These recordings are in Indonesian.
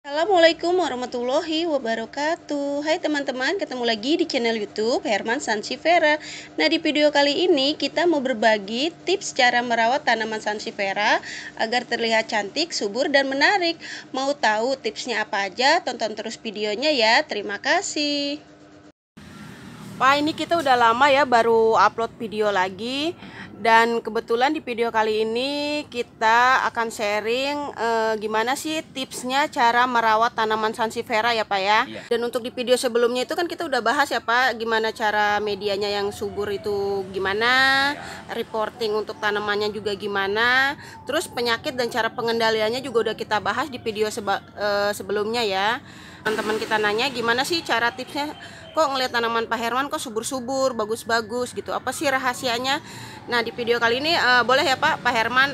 Assalamualaikum warahmatullahi wabarakatuh. Hai teman-teman, ketemu lagi di channel YouTube Herman Sansevieria. Nah, di video kali ini kita mau berbagi tips cara merawat tanaman Sansevieria agar terlihat cantik, subur, dan menarik. Mau tahu tipsnya apa aja? Tonton terus videonya ya. Terima kasih. Pak, ini kita udah lama ya baru upload video lagi. Dan kebetulan di video kali ini kita akan sharing gimana sih tipsnya cara merawat tanaman Sansevieria ya Pak ya. Iya. Dan untuk di video sebelumnya itu kan kita udah bahas ya Pak, gimana cara medianya yang subur itu gimana, reporting untuk tanamannya juga gimana, terus penyakit dan cara pengendaliannya juga udah kita bahas di video sebelumnya ya. Teman-teman kita nanya gimana sih cara tipsnya, kok ngelihat tanaman Pak Herman kok subur-subur, bagus-bagus gitu, apa sih rahasianya? Nah, di video kali ini boleh ya Pak Herman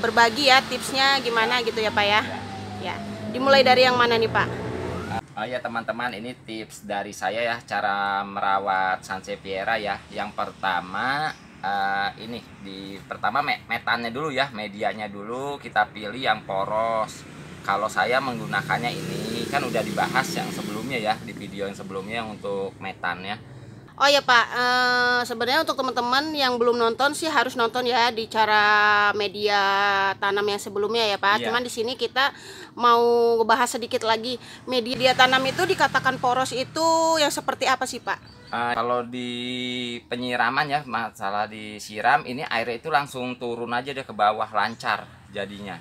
berbagi ya tipsnya gimana gitu ya Pak ya. Ya, dimulai dari yang mana nih Pak? Oh ya teman-teman, ini tips dari saya ya cara merawat Sansevieria ya. Yang pertama pertama metannya dulu ya, medianya dulu kita pilih yang poros. Kalau saya menggunakannya ini kan udah dibahas yang sebelumnya ya, di video yang sebelumnya yang untuk metannya. Oh ya Pak, sebenarnya untuk teman-teman yang belum nonton sih harus nonton ya di cara media tanam yang sebelumnya ya Pak. Iya. Cuman di sini kita mau bahas sedikit lagi, media tanam itu dikatakan poros itu yang seperti apa sih Pak? Kalau di penyiraman ya, masalah disiram ini airnya itu langsung turun aja deh ke bawah, lancar jadinya.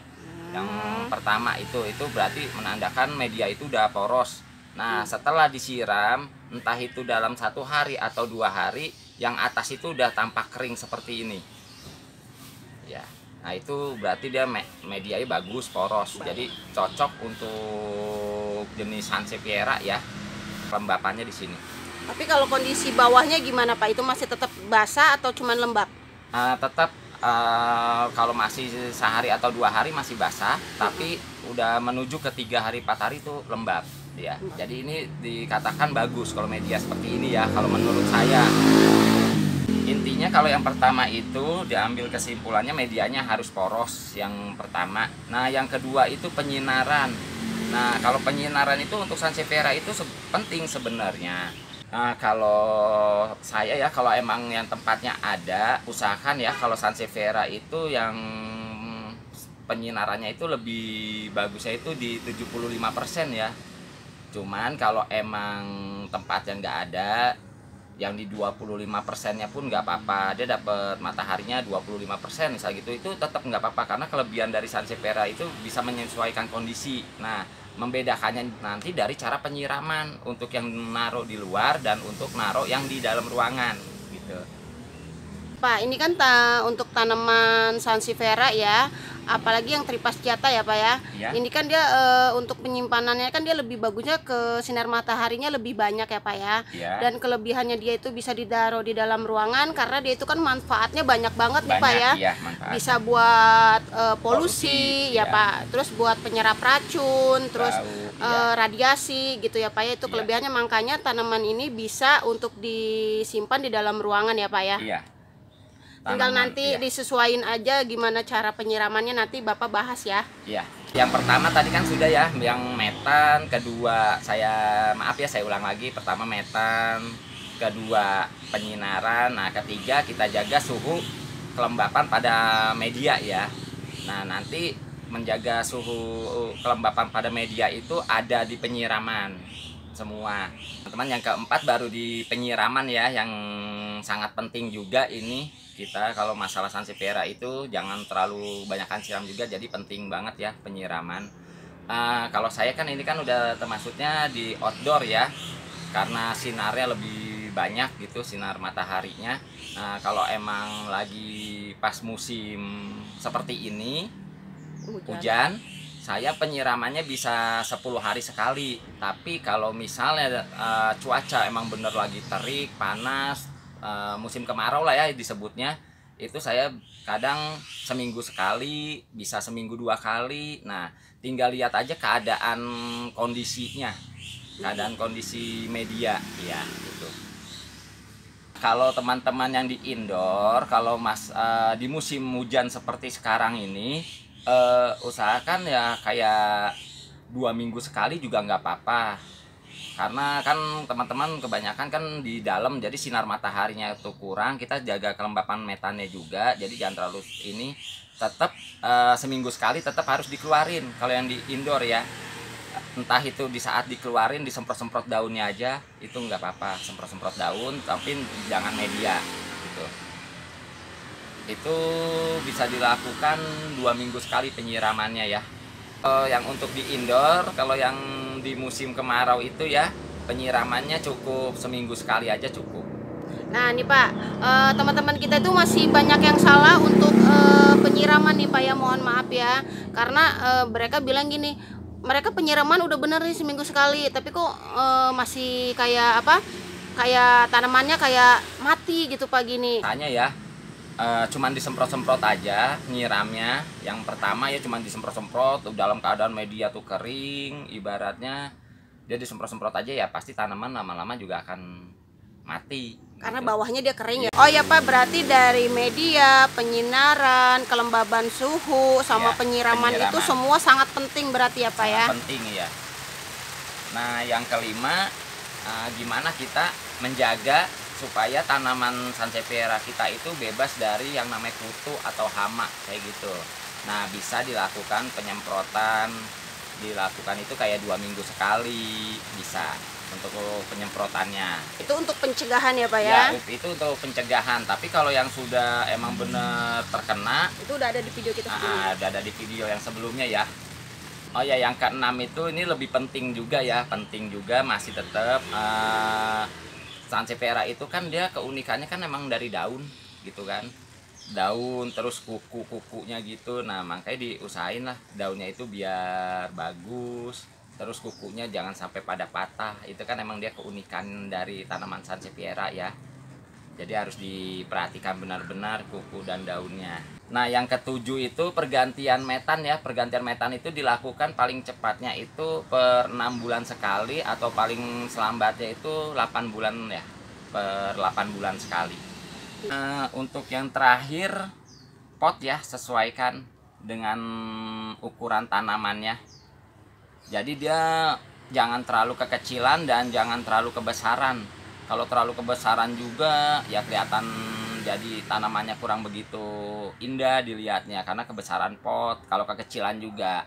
Yang pertama itu berarti menandakan media itu udah poros. Nah, setelah disiram, entah itu dalam 1 hari atau 2 hari, yang atas itu udah tampak kering seperti ini. Ya, nah itu berarti dia medianya bagus, poros. Jadi cocok untuk jenis Sansevieria ya. Kelembapannya di sini. Tapi kalau kondisi bawahnya gimana Pak? Itu masih tetap basah atau cuman lembab? Tetap kalau masih sehari atau 2 hari masih basah, tapi udah menuju ke 3 hari 4 hari itu lembab ya. Jadi ini dikatakan bagus kalau media seperti ini ya, kalau menurut saya. Intinya kalau yang pertama itu diambil kesimpulannya medianya harus poros yang pertama. Nah, yang kedua itu penyinaran. Nah, kalau penyinaran itu untuk Sansevieria itu penting sebenarnya. Nah, kalau saya ya, kalau emang yang tempatnya ada, usahakan ya kalau Sansevieria itu yang penyinarannya itu lebih bagusnya itu di 75% ya. Cuman kalau emang tempatnya nggak ada, yang di 25%-nya pun nggak apa-apa. Dia dapat mataharinya 25% misal gitu, itu tetap nggak apa-apa karena kelebihan dari Sansevieria itu bisa menyesuaikan kondisi. Nah, membedakannya nanti dari cara penyiraman untuk yang naruh di luar dan untuk naruh yang di dalam ruangan gitu. Pak, ini kan untuk tanaman Sansevieria ya, apalagi yang tripasciata ya Pak ya. Ya. Ini kan dia untuk penyimpanannya kan dia lebih bagusnya ke sinar mataharinya lebih banyak ya Pak ya. Ya. Dan kelebihannya dia itu bisa ditaruh di dalam ruangan karena dia itu kan manfaatnya banyak banget nih Pak ya. Ya, bisa buat polusi ya Pak, terus buat penyerap racun, terus radiasi gitu ya Pak ya. Itu kelebihannya, makanya tanaman ini bisa untuk disimpan di dalam ruangan ya Pak ya. Iya. Tinggal nanti disesuaikan aja gimana cara penyiramannya, nanti Bapak bahas ya. Iya. Yang pertama tadi kan sudah ya, yang metan, kedua saya ulang lagi, pertama metan, kedua penyinaran, nah ketiga kita jaga suhu kelembapan pada media ya. Nah, nanti menjaga suhu kelembapan pada media itu ada di penyiraman semua. Teman-teman, yang keempat baru di penyiraman ya, yang sangat penting juga ini. Kita kalau masalah Sansevieria itu jangan terlalu banyakkan siram juga, jadi penting banget ya penyiraman. Kalau saya kan ini kan udah termasuknya di outdoor ya, karena sinarnya lebih banyak gitu, sinar mataharinya. Nah, kalau emang lagi pas musim seperti ini hujan, saya penyiramannya bisa 10 hari sekali. Tapi kalau misalnya cuaca emang bener lagi terik, panas, musim kemarau lah ya disebutnya, itu saya kadang seminggu sekali, bisa seminggu 2 kali. Nah, tinggal lihat aja keadaan kondisinya, keadaan kondisi media ya gitu. Kalau teman-teman yang di indoor, kalau di musim hujan seperti sekarang ini, usahakan ya kayak 2 minggu sekali juga nggak apa-apa, karena kan teman-teman kebanyakan kan di dalam, jadi sinar mataharinya itu kurang, kita jaga kelembapan metannya juga, jadi jangan terlalu ini. Tetap seminggu sekali tetap harus dikeluarin kalau yang di indoor ya, entah itu di saat dikeluarin disemprot-semprot daunnya aja, itu nggak apa-apa, semprot-semprot daun tapi jangan media gitu. Itu bisa dilakukan 2 minggu sekali penyiramannya ya. Yang untuk di indoor, kalau yang di musim kemarau itu ya penyiramannya cukup seminggu sekali aja cukup. Nah nih Pak, teman-teman kita itu masih banyak yang salah untuk penyiraman nih Pak ya, mohon maaf ya. Karena mereka bilang gini, mereka penyiraman udah bener nih seminggu sekali, tapi kok masih kayak apa? Kayak tanamannya kayak mati gitu Pak gini. Tanya ya, cuman disemprot-semprot aja nyiramnya. Yang pertama ya cuman disemprot-semprot dalam keadaan media tuh kering, ibaratnya dia disemprot-semprot aja ya pasti tanaman lama-lama juga akan mati. Karena gitu. bawahnya dia kering ya. Oh ya Pak, berarti dari media, penyinaran, kelembaban suhu, sama Ya, penyiraman itu penyiraman. semua sangat penting berarti ya Pak ya. Sangat penting ya. Nah yang kelima, gimana kita menjaga supaya tanaman sansevieria kita itu bebas dari yang namanya kutu atau hama kayak gitu. Nah bisa dilakukan penyemprotan, dilakukan itu kayak 2 minggu sekali bisa untuk penyemprotannya. Itu untuk pencegahan ya Pak ya. Ya itu untuk pencegahan. Tapi kalau yang sudah emang bener terkena, Itu udah ada di video kita sebelumnya. ada di video yang sebelumnya ya. Oh ya, yang keenam itu ini lebih penting juga ya, penting juga masih tetap sansevieria itu kan dia keunikannya kan emang dari daun gitu kan, daun terus kuku-kukunya gitu. Nah makanya diusahain lah daunnya itu biar bagus, terus kukunya jangan sampai pada patah. Itu kan emang dia keunikan dari tanaman sansevieria ya. Jadi harus diperhatikan benar-benar kuku dan daunnya. Nah yang ketujuh itu pergantian metan ya. Pergantian metan itu dilakukan paling cepatnya itu per 6 bulan sekali, atau paling selambatnya itu 8 bulan ya, per 8 bulan sekali. Untuk yang terakhir, pot ya, sesuaikan dengan ukuran tanamannya. Jadi dia jangan terlalu kekecilan dan jangan terlalu kebesaran. Kalau terlalu kebesaran juga ya kelihatan, jadi tanamannya kurang begitu indah dilihatnya karena kebesaran pot. Kalau kekecilan juga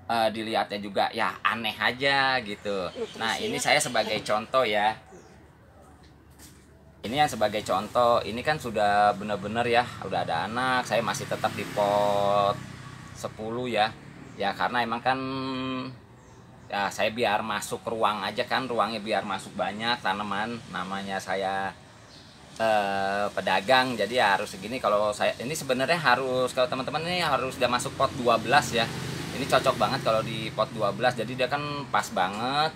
dilihatnya juga ya aneh aja gitu. Nah ini saya sebagai contoh ya. Ini yang sebagai contoh, ini kan sudah benar-benar ya, udah ada anak, saya masih tetap di pot 10 ya. Ya karena emang kan ya saya biar masuk ruang aja kan, ruangnya biar masuk banyak tanaman, namanya saya pedagang, jadi ya harus segini. Kalau saya ini sebenarnya harus, kalau teman-teman ini harus udah masuk pot 12 ya. Ini cocok banget kalau di pot 12, jadi dia kan pas banget,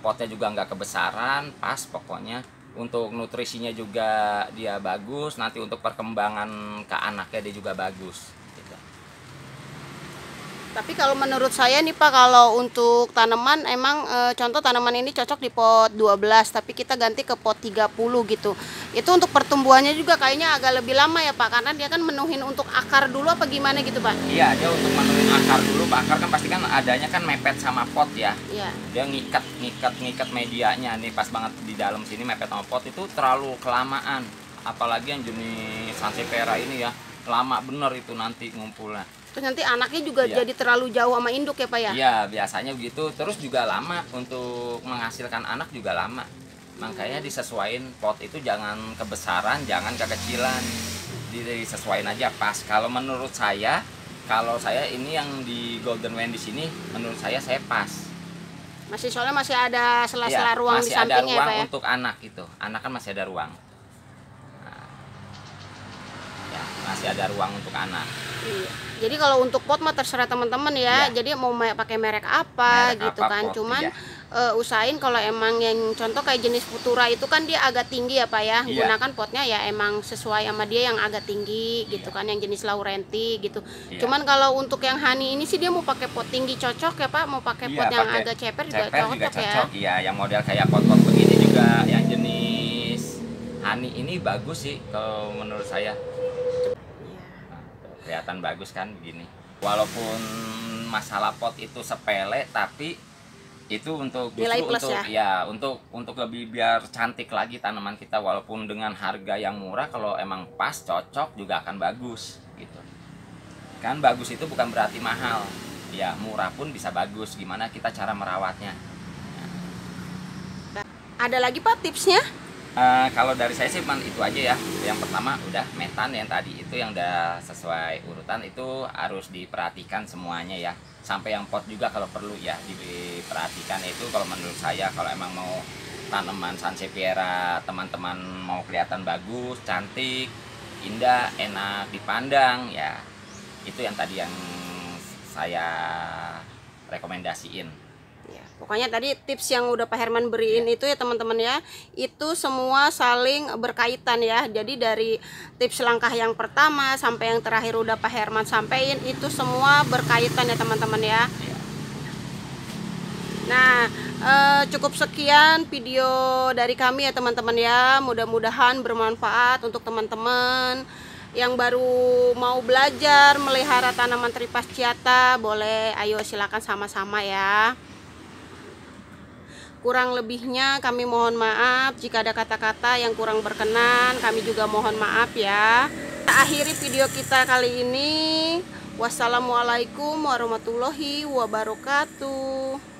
potnya juga nggak kebesaran, pas pokoknya. Untuk nutrisinya juga dia bagus, nanti untuk perkembangan ke anaknya dia juga bagus gitu. Tapi kalau menurut saya nih Pak, kalau untuk tanaman emang contoh tanaman ini cocok di pot 12, tapi kita ganti ke pot 30 gitu. Itu untuk pertumbuhannya juga kayaknya agak lebih lama ya Pak, karena dia kan menuhin untuk akar dulu apa gimana gitu Pak? Iya, dia untuk menuhin akar dulu. Akar kan pasti kan adanya kan mepet sama pot ya. Iya. Dia ngikat medianya nih pas banget di dalam sini, mepet sama pot, itu terlalu kelamaan. Apalagi yang jenis sansevieria ini ya, lama bener itu nanti ngumpulnya. Terus nanti anaknya juga Iya. jadi terlalu jauh sama induk ya Pak ya? Iya, biasanya begitu. Terus juga lama untuk menghasilkan anak juga lama. Makanya disesuaikan pot itu, jangan kebesaran, jangan kekecilan. Disesuaikan aja pas. Kalau menurut saya, kalau saya ini yang di Golden Wand di sini, menurut saya pas. Soalnya masih ada sela-sela ruang di masih ada sampingnya ya ruang Pak ya? untuk anak itu. Anak kan masih ada ruang. Nah, ya, masih ada ruang untuk anak. Iya. Jadi kalau untuk pot mah terserah teman-teman ya. Iya. Jadi mau pakai merek apa Merek gitu apa kan. pot, Cuman iya. Usahain kalau emang yang contoh kayak jenis Futura itu kan dia agak tinggi ya Pak ya. Iya. Gunakan potnya ya emang sesuai sama dia yang agak tinggi gitu Iya. kan, yang jenis Laurenti gitu. Iya. Cuman kalau untuk yang Honey ini sih dia mau pakai pot tinggi cocok ya Pak, mau pakai pot yang pakai agak ceper juga ceper juga cocok ya. cocok. Iya, yang model kayak pot-pot begini juga, yang jenis Honey ini bagus sih kalau menurut saya. Iya. Nah, kelihatan bagus kan begini. Walaupun masalah pot itu sepele, tapi itu untuk nilai justru plus untuk ya. ya untuk lebih biar cantik lagi tanaman kita, walaupun dengan harga yang murah, kalau emang pas cocok juga akan bagus gitu kan. Bagus itu bukan berarti mahal ya, murah pun bisa bagus, gimana kita cara merawatnya. Ada lagi Pak tipsnya? Kalau dari saya sih itu aja ya. Yang pertama udah metan yang tadi itu yang udah sesuai urutan, itu harus diperhatikan semuanya ya. Sampai yang pot juga kalau perlu ya diperhatikan. Itu kalau menurut saya, kalau emang mau tanaman Sansevieria teman-teman mau kelihatan bagus, cantik, indah, enak dipandang ya, itu yang tadi yang saya rekomendasiin. Ya, pokoknya tadi tips yang udah Pak Herman beriin itu ya teman-teman ya, itu semua saling berkaitan ya. Jadi dari tips langkah yang pertama sampai yang terakhir udah Pak Herman sampaikan, itu semua berkaitan ya teman-teman ya. Nah, cukup sekian video dari kami ya teman-teman ya. Mudah-mudahan bermanfaat untuk teman-teman yang baru mau belajar melihara tanaman Tripasciata. Boleh, ayo silakan sama-sama ya. Kurang lebihnya kami mohon maaf jika ada kata-kata yang kurang berkenan, kami juga mohon maaf ya. Kita akhiri video kita kali ini. Wassalamualaikum warahmatullahi wabarakatuh.